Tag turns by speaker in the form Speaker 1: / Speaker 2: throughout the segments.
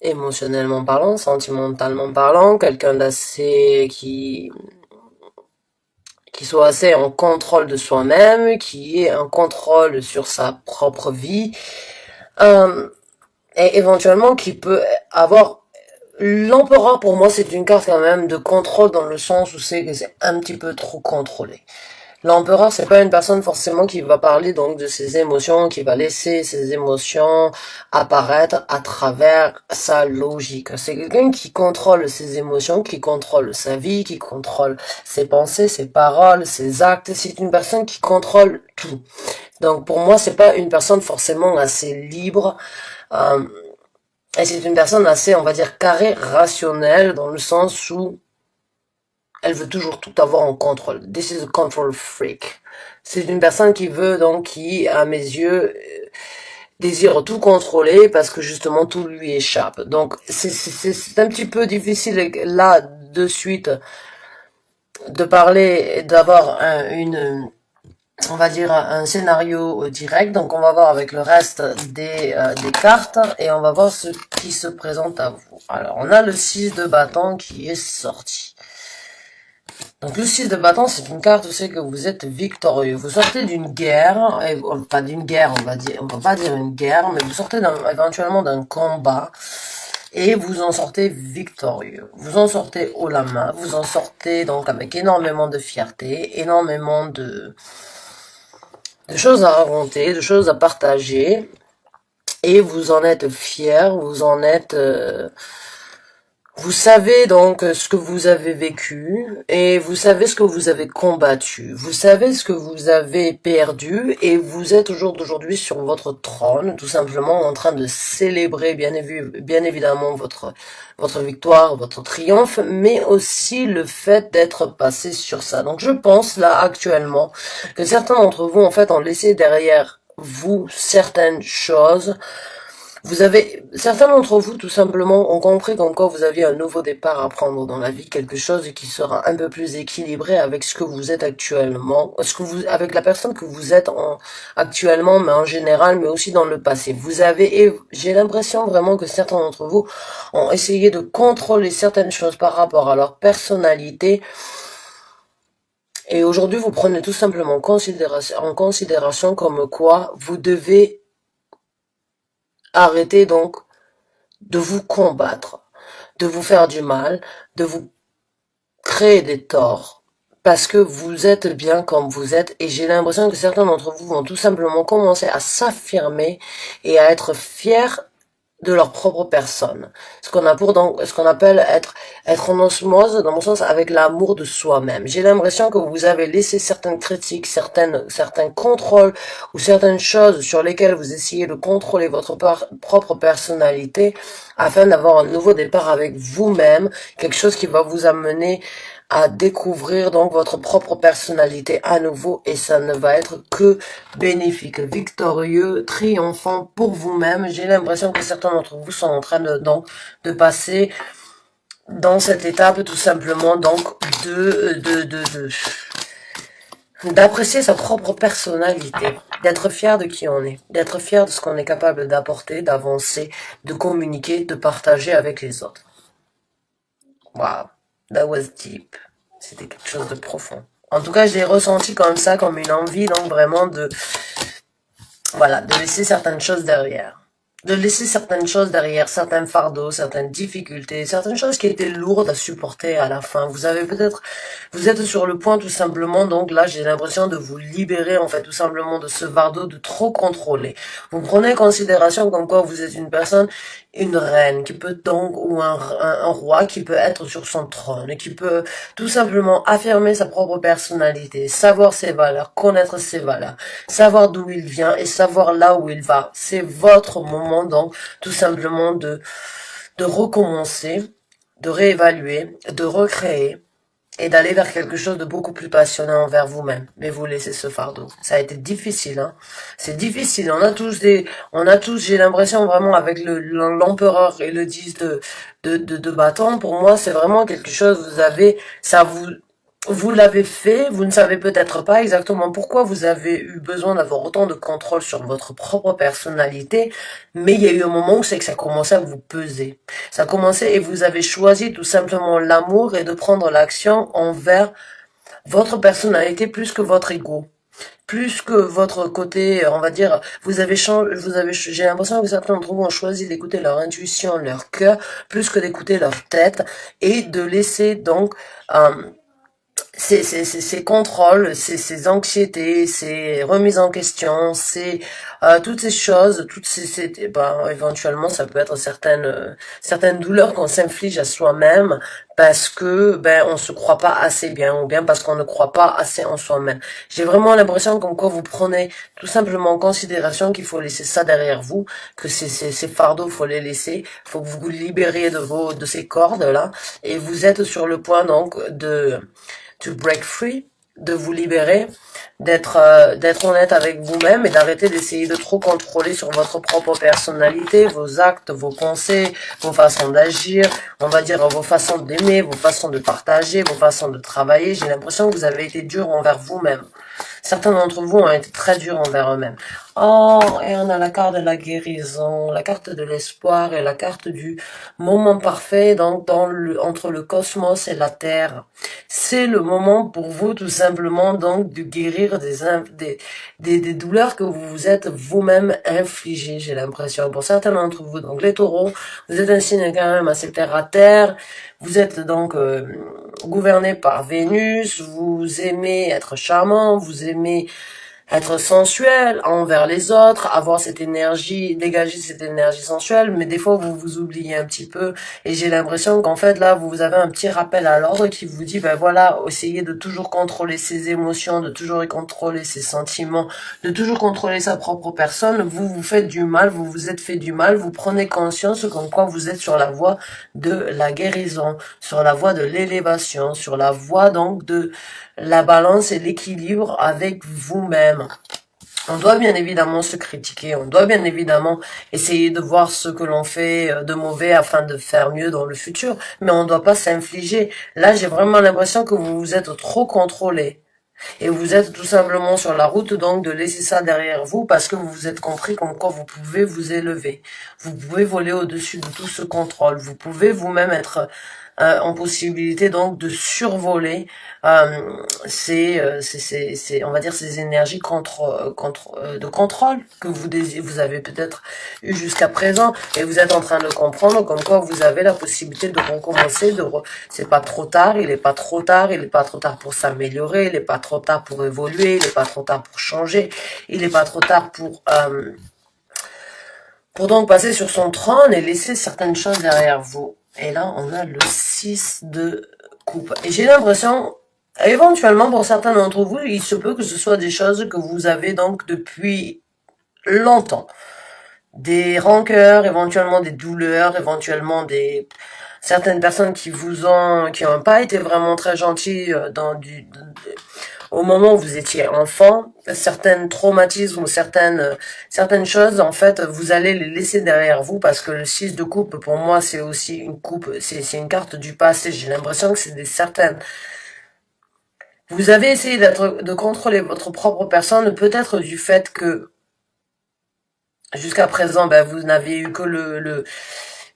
Speaker 1: émotionnellement parlant, sentimentalement parlant, quelqu'un d'assez qui soit assez en contrôle de soi-même, qui ait un contrôle sur sa propre vie, euh, et éventuellement qui peut avoir l'empereur. Pour moi, c'est une carte quand même de contrôle dans le sens où c'est que c'est un petit peu trop contrôlé. L'empereur, c'est pas une personne forcément qui va parler donc de ses émotions, qui va laisser ses émotions apparaître à travers sa logique. C'est quelqu'un qui contrôle ses émotions, qui contrôle sa vie, qui contrôle ses pensées, ses paroles, ses actes. C'est une personne qui contrôle tout. Donc pour moi, c'est pas une personne forcément assez libre. Euh, et c'est une personne assez, on va dire, carrée, rationnelle, dans le sens où elle veut toujours tout avoir en contrôle. This is a control freak. C'est une personne qui veut donc, qui, à mes yeux, désire tout contrôler parce que justement tout lui échappe. Donc c'est un petit peu difficile là de suite de parler, d'avoir on va dire un scénario direct. Donc on va voir avec le reste des cartes et on va voir ce qui se présente à vous. Alors on a le 6 de bâton qui est sorti. Donc le 6 de bâton, c'est une carte où c'est que vous êtes victorieux. Vous sortez d'une guerre, pas d'une guerre, on va pas dire une guerre, mais vous sortez éventuellement d'un combat et vous en sortez victorieux. Vous en sortez haut la main, vous en sortez donc avec énormément de fierté, énormément de choses à raconter, de choses à partager, et vous en êtes fier, vous en êtes... vous savez donc ce que vous avez vécu et vous savez ce que vous avez combattu. Vous savez ce que vous avez perdu et vous êtes au jour d'aujourd'hui sur votre trône, tout simplement en train de célébrer bien évidemment votre victoire, votre triomphe, mais aussi le fait d'être passé sur ça. Donc je pense là actuellement que certains d'entre vous en fait ont laissé derrière vous certaines choses. Certains d'entre vous, tout simplement, ont compris qu'en quoi vous aviez un nouveau départ à prendre dans la vie, quelque chose qui sera un peu plus équilibré avec ce que vous êtes actuellement, avec la personne que vous êtes actuellement, mais en général, mais aussi dans le passé. Et j'ai l'impression vraiment que certains d'entre vous ont essayé de contrôler certaines choses par rapport à leur personnalité. Et aujourd'hui, vous prenez tout simplement en considération comme quoi vous devez arrêter donc de vous combattre, de vous faire du mal, de vous créer des torts, parce que vous êtes bien comme vous êtes, et j'ai l'impression que certains d'entre vous vont tout simplement commencer à s'affirmer et à être fiers de leur propre personne. Ce qu'on appelle être en osmose, dans mon sens, avec l'amour de soi-même. J'ai l'impression que vous avez laissé certaines critiques, certains contrôles ou certaines choses sur lesquelles vous essayez de contrôler votre propre personnalité afin d'avoir un nouveau départ avec vous-même, quelque chose qui va vous amener à découvrir donc votre propre personnalité à nouveau, et ça ne va être que bénéfique, victorieux, triomphant pour vous-même. J'ai l'impression que certains d'entre vous sont en train de passer dans cette étape tout simplement donc d'apprécier sa propre personnalité, d'être fier de qui on est, d'être fier de ce qu'on est capable d'apporter, d'avancer, de communiquer, de partager avec les autres. Wow, that was deep. C'était quelque chose de profond. En tout cas, je l'ai ressenti comme ça, comme une envie, donc vraiment voilà, de laisser certaines choses derrière. De laisser certaines choses derrière, certains fardeaux, certaines difficultés, certaines choses qui étaient lourdes à supporter à la fin. Vous êtes sur le point tout simplement, donc là j'ai l'impression de vous libérer en fait tout simplement de ce fardeau de trop contrôler. Vous prenez en considération comme quoi vous êtes une personne, une reine qui peut donc, ou un roi qui peut être sur son trône, et qui peut tout simplement affirmer sa propre personnalité, savoir ses valeurs, connaître ses valeurs, savoir d'où il vient et savoir là où il va. C'est votre moment donc tout simplement de recommencer, de réévaluer, de recréer et d'aller vers quelque chose de beaucoup plus passionnant envers vous-même. Mais vous laissez ce fardeau. Ça a été difficile, hein. C'est difficile. On a tous, j'ai l'impression vraiment avec l'empereur et le 10 de bâton, pour moi, c'est vraiment quelque chose, vous l'avez fait, vous ne savez peut-être pas exactement pourquoi vous avez eu besoin d'avoir autant de contrôle sur votre propre personnalité, mais il y a eu un moment où c'est que ça commençait à vous peser. Ça commençait et vous avez choisi tout simplement l'amour et de prendre l'action envers votre personnalité plus que votre ego. Plus que votre côté, on va dire, j'ai l'impression que certains d'entre vous ont choisi d'écouter leur intuition, leur cœur, plus que d'écouter leur tête, et de laisser donc, ces contrôles, ces anxiétés, ces remises en question, toutes ces choses, ben, éventuellement ça peut être certaines douleurs qu'on s'inflige à soi-même parce que ben on se croit pas assez bien ou bien parce qu'on ne croit pas assez en soi-même. J'ai vraiment l'impression comme quoi vous prenez tout simplement en considération qu'il faut laisser ça derrière vous, que ces fardeaux faut les laisser, faut que vous vous libériez de ces cordes là et vous êtes sur le point donc to break free, de vous libérer, d'être honnête avec vous-même et d'arrêter d'essayer de trop contrôler sur votre propre personnalité, vos actes, vos pensées, vos façons d'agir, on va dire vos façons d'aimer, vos façons de partager, vos façons de travailler. J'ai l'impression que vous avez été dur envers vous-même. Certains d'entre vous ont été très durs envers eux-mêmes. Oh, et on a la carte de la guérison, la carte de l'espoir et la carte du moment parfait, donc entre le cosmos et la terre. C'est le moment pour vous tout simplement donc de guérir des douleurs que vous vous êtes vous-même infligées, j'ai l'impression. Pour certains d'entre vous, donc les taureaux, vous êtes un signe quand même assez terre à terre, vous êtes donc gouverné par Vénus, vous aimez être charmant, vous aimez être sensuel envers les autres, avoir cette énergie, dégager cette énergie sensuelle, mais des fois vous vous oubliez un petit peu et j'ai l'impression qu'en fait là vous avez un petit rappel à l'ordre qui vous dit ben voilà, essayez de toujours contrôler ses émotions, de toujours contrôler ses sentiments, de toujours contrôler sa propre personne, vous vous faites du mal, vous vous êtes fait du mal, vous prenez conscience comme quoi vous êtes sur la voie de la guérison, sur la voie de l'élévation, sur la voie donc de la balance et l'équilibre avec vous-même. On doit bien évidemment se critiquer, on doit bien évidemment essayer de voir ce que l'on fait de mauvais afin de faire mieux dans le futur, mais on ne doit pas s'infliger. Là, j'ai vraiment l'impression que vous vous êtes trop contrôlé. Et vous êtes tout simplement sur la route donc de laisser ça derrière vous parce que vous vous êtes compris comme quoi vous pouvez vous élever. Vous pouvez voler au-dessus de tout ce contrôle. Vous pouvez vous-même être en possibilité donc de survoler on va dire ces énergies de contrôle que vous avez peut-être eu jusqu'à présent et vous êtes en train de comprendre comme quoi vous avez la possibilité de recommencer, c'est pas trop tard, il est pas trop tard, il est pas trop tard pour s'améliorer, il est pas trop tard pour évoluer, il est pas trop tard pour changer, il est pas trop tard pour donc passer sur son trône et laisser certaines choses derrière vous. Et là, on a le 6 de coupe. Et j'ai l'impression, éventuellement, pour certains d'entre vous, il se peut que ce soit des choses que vous avez donc depuis longtemps. Des rancœurs, éventuellement des douleurs, éventuellement certaines personnes qui ont pas été vraiment très gentilles au moment où vous étiez enfant, certains traumatismes ou certaines choses, en fait, vous allez les laisser derrière vous parce que le 6 de coupe, pour moi, c'est aussi une coupe, c'est une carte du passé. J'ai l'impression que c'est certaines. Vous avez essayé de contrôler votre propre personne, peut-être du fait que jusqu'à présent, ben, vous n'avez eu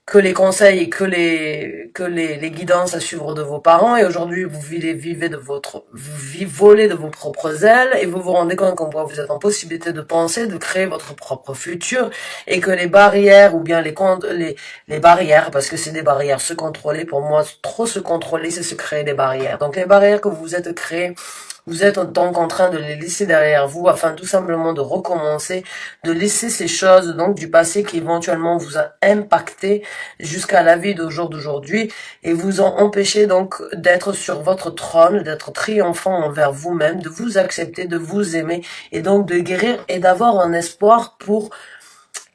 Speaker 1: que les conseils et que les guidances à suivre de vos parents et aujourd'hui vous volez de vos propres ailes et vous vous rendez compte qu'en quoi vous êtes en possibilité de penser, de créer votre propre futur et que les barrières ou bien les barrières, parce que c'est des barrières, se contrôler, pour moi, trop se contrôler, c'est se créer des barrières. Donc les barrières que vous vous êtes créées, vous êtes donc en train de les laisser derrière vous afin tout simplement de recommencer, de laisser ces choses donc du passé qui éventuellement vous a impacté jusqu'à la vie d'aujourd'hui et vous ont empêché donc d'être sur votre trône, d'être triomphant envers vous-même, de vous accepter, de vous aimer et donc de guérir et d'avoir un espoir pour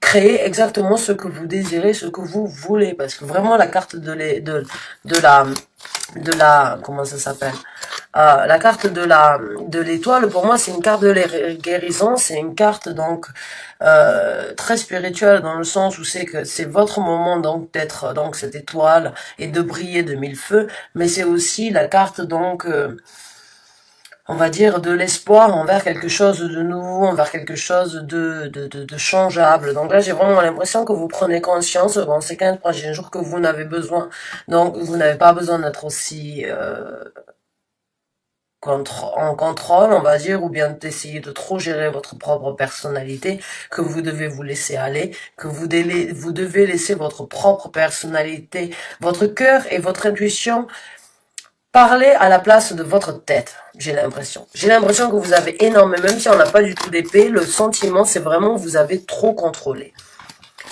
Speaker 1: créez exactement ce que vous désirez, ce que vous voulez, parce que vraiment la carte comment ça s'appelle, la carte de l'étoile, pour moi c'est une carte de guérison, c'est une carte donc très spirituelle, dans le sens où c'est que c'est votre moment donc d'être donc cette étoile et de briller de mille feux, mais c'est aussi la carte donc on va dire de l'espoir envers quelque chose de nouveau, envers quelque chose de changeable. Donc là, j'ai vraiment l'impression que vous prenez conscience dans ces 15 prochains jours que vous n'avez besoin, donc vous n'avez pas besoin d'être aussi en contrôle, on va dire, ou bien d'essayer de trop gérer votre propre personnalité, que vous devez vous laisser aller, que vous devez laisser votre propre personnalité, votre cœur et votre intuition parler à la place de votre tête, j'ai l'impression. J'ai l'impression que vous avez énormément, même si on n'a pas du tout d'épée, le sentiment c'est vraiment que vous avez trop contrôlé.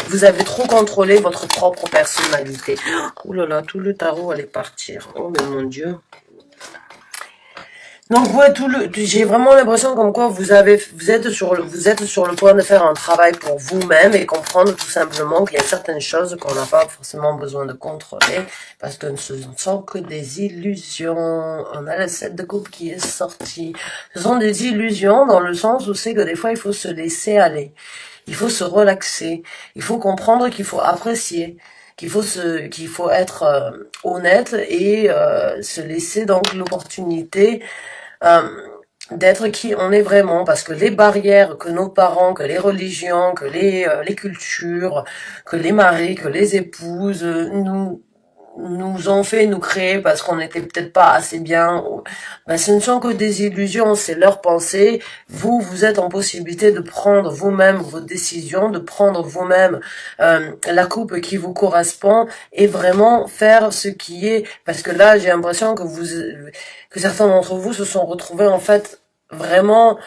Speaker 1: Vous avez trop contrôlé votre propre personnalité. Ouh là là, tout le tarot allait partir. Oh mais mon Dieu. Donc ouais, j'ai vraiment l'impression comme quoi vous êtes sur le point de faire un travail pour vous-même et comprendre tout simplement qu'il y a certaines choses qu'on n'a pas forcément besoin de contrôler parce que ce ne sont que des illusions. On a la 7 de coupe qui est sortie. Ce sont des illusions dans le sens où c'est que des fois il faut se laisser aller. Il faut se relaxer. Il faut comprendre qu'il faut apprécier, qu'il faut être honnête et se laisser donc l'opportunité euh, d'être qui on est vraiment, parce que les barrières que nos parents, que les religions, que les cultures, que les maris, que les épouses nous ont fait nous créer parce qu'on n'était peut-être pas assez bien, ben, ce ne sont que des illusions, c'est leur pensée. Vous êtes en possibilité de prendre vous-même vos décisions, de prendre vous-même la coupe qui vous correspond et vraiment faire ce qui est, parce que là j'ai l'impression que certains d'entre vous se sont retrouvés en fait vraiment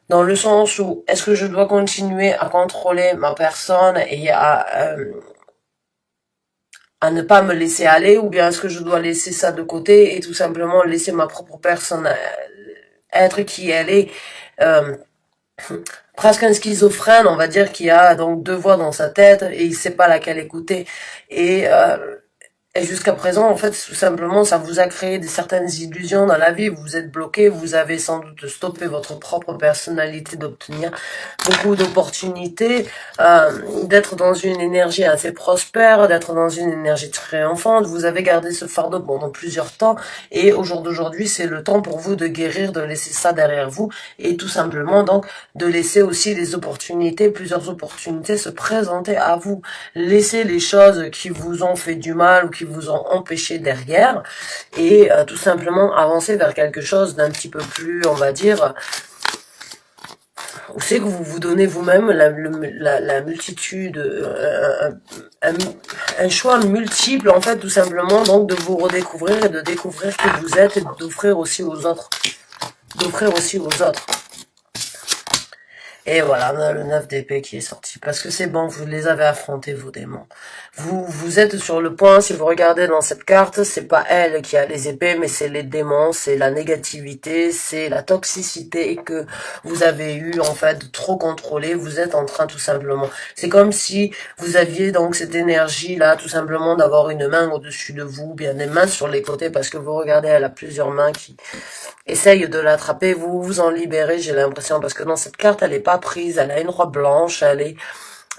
Speaker 1: dans le sens où est-ce que je dois continuer à contrôler ma personne et à ne pas me laisser aller, ou bien est-ce que je dois laisser ça de côté et tout simplement laisser ma propre personne être qui elle est, euh, presque un schizophrène, on va dire, qui a donc deux voix dans sa tête et il sait pas laquelle écouter. Et jusqu'à présent, en fait, tout simplement, ça vous a créé certaines illusions dans la vie. Vous vous êtes bloqué, vous avez sans doute stoppé votre propre personnalité d'obtenir beaucoup d'opportunités, d'être dans une énergie assez prospère, d'être dans une énergie triomphante. Vous avez gardé ce fardeau pendant plusieurs temps et au jour d'aujourd'hui, c'est le temps pour vous de guérir, de laisser ça derrière vous et tout simplement donc de laisser aussi plusieurs opportunités se présenter à vous. Laissez les choses qui vous ont fait du mal ou qui vous ont empêché derrière et tout simplement avancer vers quelque chose d'un petit peu plus, on va dire, où c'est que vous vous donnez vous-même la multitude, un choix multiple en fait, tout simplement, donc de vous redécouvrir et de découvrir qui vous êtes et d'offrir aussi aux autres. Et voilà, on a le 9 d'épée qui est sorti. Parce que c'est bon, vous les avez affrontés, vos démons. Vous êtes sur le point, si vous regardez dans cette carte, c'est pas elle qui a les épées, mais c'est les démons, c'est la négativité, c'est la toxicité que vous avez eu, en fait, de trop contrôler. Vous êtes en train, tout simplement. C'est comme si vous aviez donc cette énergie-là, tout simplement, d'avoir une main au-dessus de vous, bien des mains sur les côtés, parce que vous regardez, elle a plusieurs mains qui essaye de l'attraper, vous vous en libérez, j'ai l'impression, parce que dans cette carte, elle est pas prise, elle a une robe blanche,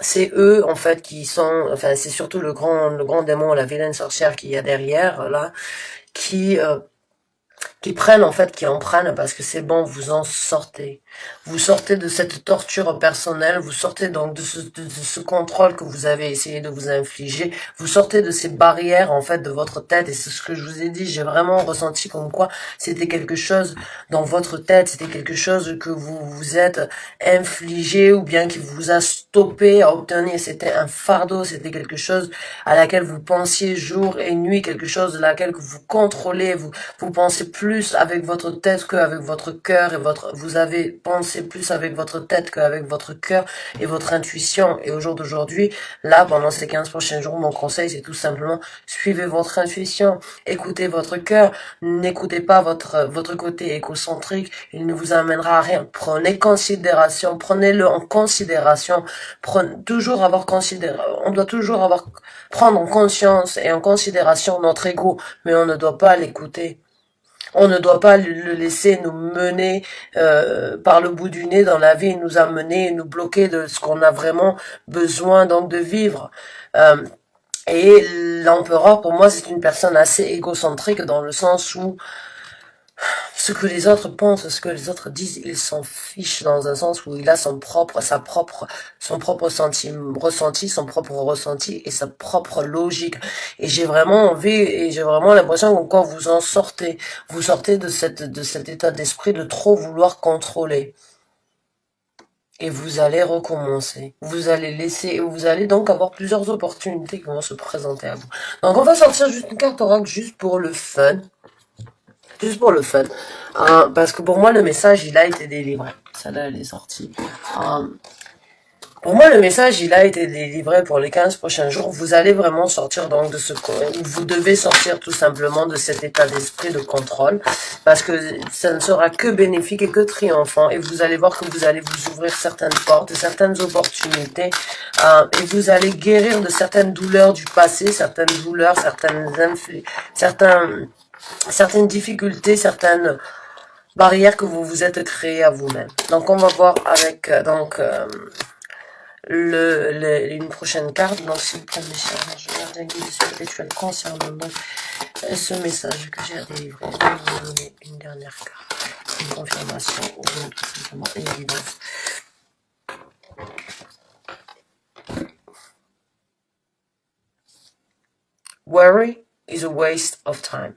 Speaker 1: c'est eux, en fait, qui sont, enfin, c'est surtout le grand démon, la vilaine sorcière qu'il y a derrière, là, qui prennent, en fait, qui en prennent, parce que c'est bon, vous en sortez. Vous sortez de cette torture personnelle, vous sortez donc de ce contrôle que vous avez essayé de vous infliger, vous sortez de ces barrières, en fait, de votre tête, et c'est ce que je vous ai dit, j'ai vraiment ressenti comme quoi c'était quelque chose dans votre tête, c'était quelque chose que vous vous êtes infligé, ou bien qui vous a stoppé à obtenir, c'était un fardeau, c'était quelque chose à laquelle vous pensiez jour et nuit, quelque chose de laquelle que vous contrôlez, vous pensez plus avec votre tête qu'avec votre cœur, et vous avez pensé plus avec votre tête qu'avec votre cœur et votre intuition. Et au jour d'aujourd'hui, là, pendant ces 15 prochains jours, mon conseil, c'est tout simplement, suivez votre intuition, écoutez votre cœur, n'écoutez pas votre côté égocentrique, il ne vous amènera à rien. Prenez-le en considération, toujours avoir considéré, on doit toujours avoir, prendre en conscience et en considération notre ego, mais on ne doit pas l'écouter. On ne doit pas le laisser nous mener par le bout du nez dans la vie, nous amener, nous bloquer de ce qu'on a vraiment besoin donc de vivre. Et l'empereur, pour moi, c'est une personne assez égocentrique dans le sens où ce que les autres pensent, ce que les autres disent, il s'en fiche dans un sens où il a son propre ressenti, son propre ressenti et sa propre logique. Et j'ai vraiment envie, et j'ai vraiment l'impression que quand vous en sortez, vous sortez de cet état d'esprit de trop vouloir contrôler. Et vous allez recommencer. Vous allez donc avoir plusieurs opportunités qui vont se présenter à vous. Donc on va sortir juste une carte oracle juste pour le fun. Juste pour le fun. Parce que pour moi, le message, il a été délivré. Celle-là, elle est sortie. Pour moi, le message, il a été délivré pour les 15 prochains jours. Vous allez vraiment sortir donc de ce... Vous devez sortir tout simplement de cet état d'esprit de contrôle. Parce que ça ne sera que bénéfique et que triomphant. Et vous allez voir que vous allez vous ouvrir certaines portes, certaines opportunités. Et vous allez guérir de certaines douleurs du passé, certaines douleurs, certaines difficultés, certaines barrières que vous vous êtes créées à vous-même. Donc on va voir avec une prochaine carte. Donc s'il vous plaît mes chers, je garde un guide spirituel concernant donc ce message que j'ai délivré. Je vais vous donner une dernière carte, une confirmation ou tout simplement une guidance. Worry is a waste of time.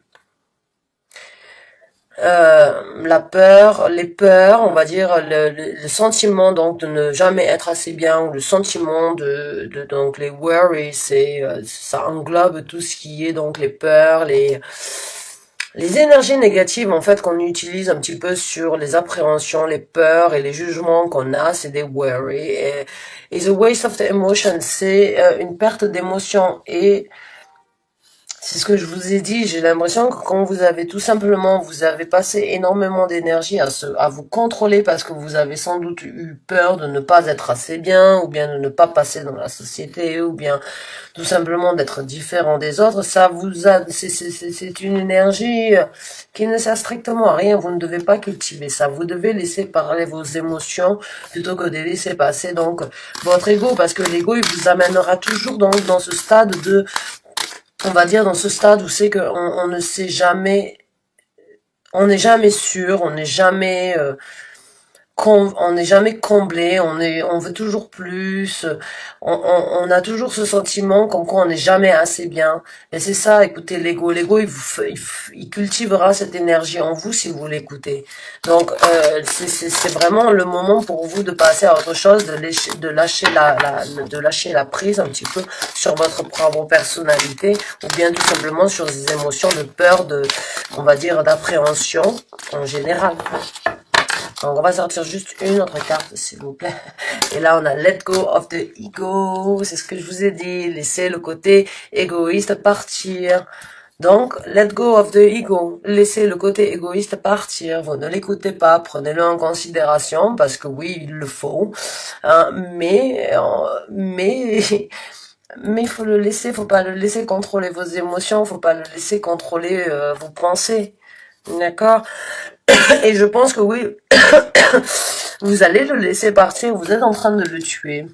Speaker 1: La peur, les peurs, on va dire le sentiment donc de ne jamais être assez bien, ou le sentiment donc les worries, ça englobe tout ce qui est donc les peurs, les énergies négatives en fait qu'on utilise un petit peu sur les appréhensions, les peurs et les jugements qu'on a, c'est des worries. Et the waste of the emotion, c'est une perte d'émotion. Et c'est ce que je vous ai dit, j'ai l'impression que quand vous avez vous avez passé énormément d'énergie à vous contrôler parce que vous avez sans doute eu peur de ne pas être assez bien, ou bien de ne pas passer dans la société, ou bien tout simplement d'être différent des autres, c'est une énergie qui ne sert strictement à rien, vous ne devez pas cultiver ça, vous devez laisser parler vos émotions plutôt que de laisser passer donc votre ego, parce que l'ego il vous amènera toujours donc dans ce stade de, on va dire dans ce stade où c'est qu'on on ne sait jamais, on n'est jamais sûr, on n'est jamais comblé, on veut toujours plus, on a toujours ce sentiment comme quoi on n'est jamais assez bien. Et c'est ça, écoutez, l'ego, il cultivera cette énergie en vous si vous l'écoutez. Donc, c'est vraiment le moment pour vous de passer à autre chose, de lâcher la prise un petit peu sur votre propre personnalité, ou bien tout simplement sur des émotions de peur, on va dire, d'appréhension en général. Donc on va sortir juste une autre carte, s'il vous plaît. Et là, on a Let Go of the Ego. C'est ce que je vous ai dit. Laissez le côté égoïste partir. Donc, Let Go of the Ego. Laissez le côté égoïste partir. Vous ne l'écoutez pas. Prenez-le en considération parce que oui, il le faut. Mais il faut le laisser. Faut pas le laisser contrôler vos émotions. Faut pas le laisser contrôler vos pensées. D'accord? Et je pense que oui, vous allez le laisser partir, vous êtes en train de le tuer.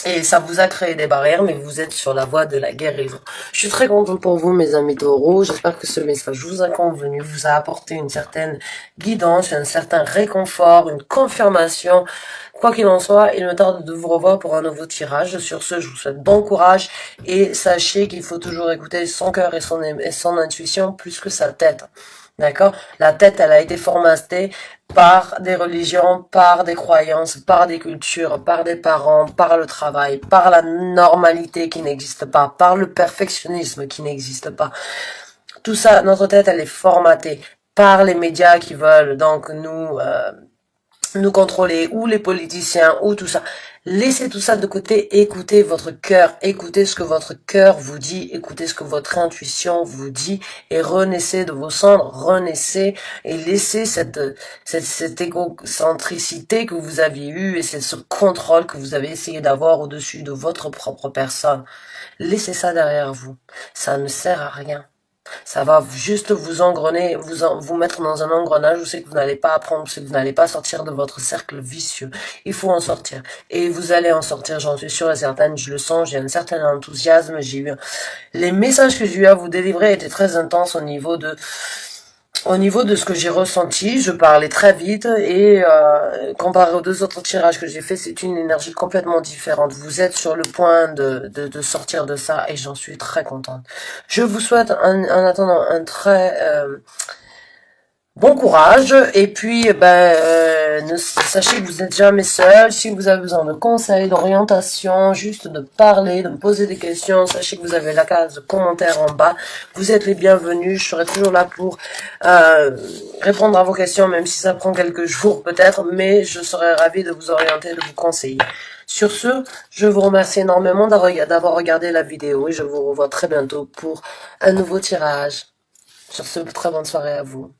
Speaker 1: Et ça vous a créé des barrières, mais vous êtes sur la voie de la guérison. Je suis très contente pour vous, mes amis taureaux. J'espère que ce message vous a convenu, vous a apporté une certaine guidance, un certain réconfort, une confirmation. Quoi qu'il en soit, il me tarde de vous revoir pour un nouveau tirage. Sur ce, je vous souhaite bon courage et sachez qu'il faut toujours écouter son cœur et son intuition plus que sa tête. D'accord? La tête, elle a été formatée par des religions, par des croyances, par des cultures, par des parents, par le travail, par la normalité qui n'existe pas, par le perfectionnisme qui n'existe pas. Tout ça, notre tête, elle est formatée par les médias qui veulent donc nous contrôler, ou les politiciens, ou tout ça. Laissez tout ça de côté, écoutez votre cœur, écoutez ce que votre cœur vous dit, écoutez ce que votre intuition vous dit, et renaissez de vos cendres, renaissez, et laissez cette égocentricité que vous aviez eue, et ce contrôle que vous avez essayé d'avoir au-dessus de votre propre personne. Laissez ça derrière vous. Ça ne sert à rien. Ça va juste vous engrener, vous mettre dans un engrenage où c'est que vous n'allez pas apprendre, où c'est que vous n'allez pas sortir de votre cercle vicieux. Il faut en sortir. Et vous allez en sortir, j'en suis sûre et certaine, je le sens, j'ai un certain enthousiasme, les messages que j'ai eu à vous délivrer étaient très intenses au niveau de ce que j'ai ressenti. Je parlais très vite et comparé aux deux autres tirages que j'ai fait, c'est une énergie complètement différente. Vous êtes sur le point de sortir de ça et j'en suis très contente. Je vous souhaite en attendant un très bon courage et puis sachez que vous n'êtes jamais seul. Si vous avez besoin de conseils, d'orientation, juste de parler, de me poser des questions, sachez que vous avez la case de commentaires en bas. Vous êtes les bienvenus. Je serai toujours là pour répondre à vos questions, même si ça prend quelques jours peut-être, mais je serai ravie de vous orienter, de vous conseiller. Sur ce, je vous remercie énormément d'avoir regardé la vidéo et je vous revois très bientôt pour un nouveau tirage. Sur ce, très bonne soirée à vous.